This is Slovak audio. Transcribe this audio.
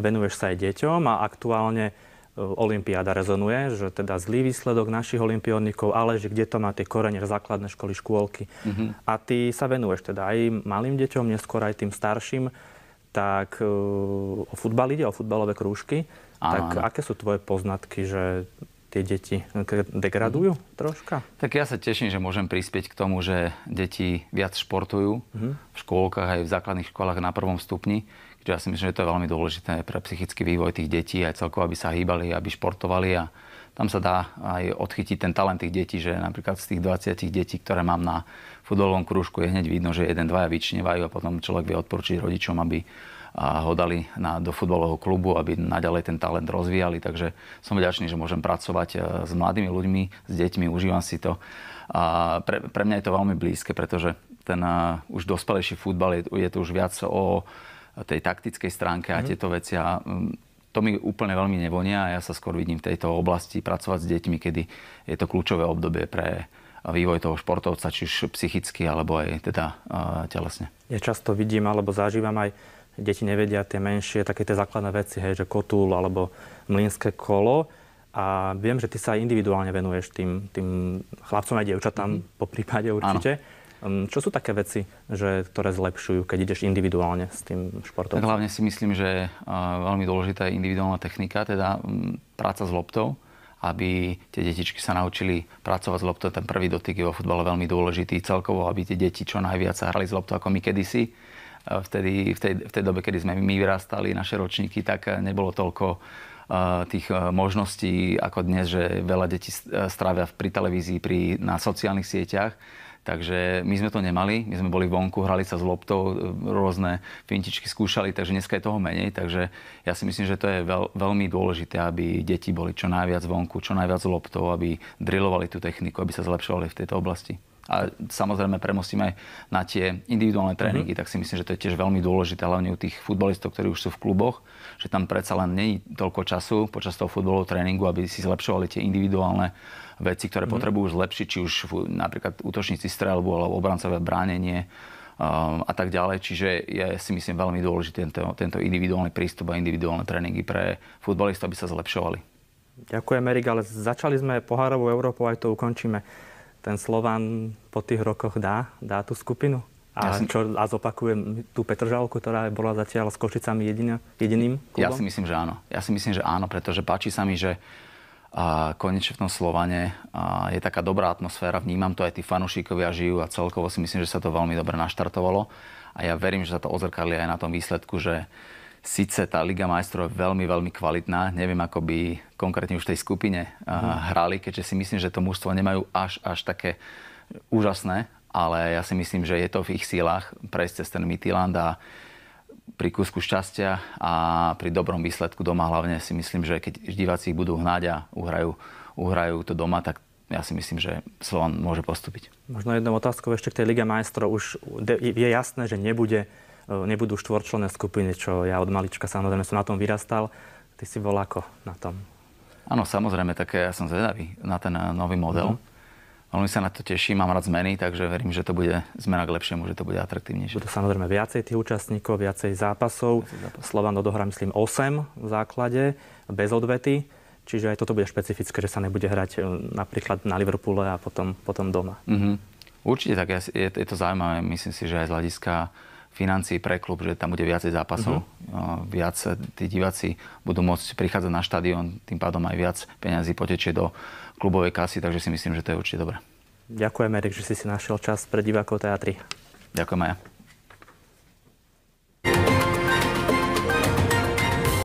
venuješ sa aj deťom a aktuálne olympiáda rezonuje, že teda zlý výsledok našich olympiódnikov, ale že kde to má tie korene, základné školy, škôlky. A ty sa venuješ teda aj malým deťom, neskôr aj tým starším, tak o futbal ide, o futbalové krúžky. Tak aké sú tvoje poznatky, že tie deti degradujú troška? Tak ja sa teším, že môžem prispieť k tomu, že deti viac športujú v škôlkach aj v základných školách na prvom stupni. Ja si myslím, že to je veľmi dôležité pre psychický vývoj tých detí, aj celkovo, aby sa hýbali, aby športovali a tam sa dá aj odchytiť ten talent tých detí, že napríklad z tých 20 detí, ktoré mám na futbalovom krúžku, je hneď vidno, že 1-2 vyčnievajú a potom človek vie odporúčiť rodičom, aby ho dali do futbalového klubu, aby naďalej ten talent rozvíjali. Takže som vďačný, že môžem pracovať s mladými ľuďmi, s deťmi, užívam si to. A pre mňa je to veľmi blízke, pretože ten už dospelejší futbal je to už viac o tej taktickej stránke a tieto veci. A to mi úplne veľmi nevonia a ja sa skôr vidím v tejto oblasti pracovať s deťmi, kedy je to kľúčové obdobie pre vývoj toho športovca, či už psychicky, alebo aj teda telesne. Ja často vidím, alebo zažívam aj, deti nevedia tie menšie, také tie základné veci, hej, že kotúl alebo mlynské kolo. A viem, že ty sa individuálne venuješ tým chlapcom aj dievčatám, po prípade určite. Áno. Čo sú také veci, ktoré zlepšujú, keď ideš individuálne s tým športom? Tak hlavne si myslím, že veľmi dôležitá je individuálna technika, teda práca s loptou, aby tie detičky sa naučili pracovať s loptou. Ten prvý dotyk je vo futbale veľmi dôležitý. Celkovo, aby tie deti čo najviac sa hrali s loptou ako my kedysi. V tej dobe, kedy sme my vyrastali, naše ročníky, tak nebolo toľko tých možností ako dnes, že veľa detí strávia pri televízii, na sociálnych sieťach. Takže my sme to nemali, my sme boli vonku, hrali sa s loptou, rôzne fintičky skúšali, takže dneska je toho menej. Takže ja si myslím, že to je veľmi dôležité, aby deti boli čo najviac vonku, čo najviac s loptou, aby drillovali tú techniku, aby sa zlepšovali v tejto oblasti. A samozrejme premostíme aj na tie individuálne tréningy, tak si myslím, že to je tiež veľmi dôležité, hlavne u tých futbalistov, ktorí už sú v kluboch, že tam predsa len nie je toľko času počas toho futbalového tréningu, aby si zlepšovali tie individuálne veci, ktoré potrebujú zlepšiť, či už napríklad útočníci streľbu alebo obrancové bránenie a tak ďalej. Čiže ja si myslím veľmi dôležitý tento individuálny prístup a individuálne tréningy pre futbalistov, aby sa zlepšovali. Ďakujem, Erik, ale začali sme pohárovou Európou, aj to ukončíme. Ten Slovan po tých rokoch dá tú skupinu? A zopakujem tú Petržalku, ktorá bola zatiaľ s Košicami jediným klubom? Ja si myslím, že áno. Pretože páči sa mi, že konečne v tom Slovane je taká dobrá atmosféra. Vnímam to, aj tí fanúšikovia žijú a celkovo si myslím, že sa to veľmi dobre naštartovalo. A ja verím, že sa to odzrkadlí aj na tom výsledku, že síce tá Liga majstrov je veľmi, veľmi kvalitná. Neviem, ako by konkrétne už v tej skupine hrali, keďže si myslím, že to mužstvo nemajú až také úžasné. Ale ja si myslím, že je to v ich sílach prejsť cez ten Midtjylland a pri kúsku šťastia a pri dobrom výsledku doma hlavne si myslím, že keď diváci ich budú hnať a uhrajú to doma, tak ja si myslím, že Slovan môže postúpiť. Možno jednou otázkou ešte k tej Lige majstrov. Už je jasné, že nebudú štvorčlenné skupiny, čo ja od malička samozrejme som na tom vyrastal. Ty si bol ako na tom? Áno, samozrejme, tak ja som zvedavý na ten nový model. Veľmi sa na to teším, mám rád zmeny, takže verím, že to bude zmena k lepšiemu, že to bude atraktívnejšie. Bude samozrejme viacej tých účastníkov, viacej zápasov. Slovan odohrá, myslím, 8 v základe, bez odvety. Čiže aj toto bude špecifické, že sa nebude hrať napríklad na Liverpoole a potom doma. Určite tak, je to zaujímavé. Myslím si, že aj z hľadiska financií pre klub, že tam bude viacej zápasov. Viac tí diváci budú môcť prichádzať na štadión, tým pádom aj viac peňazí potečie do klubovej kasy, takže si myslím, že to je určite dobré. Ďakujem, Erik, že si našiel čas pre divákov Teatry. Ďakujem aj ja.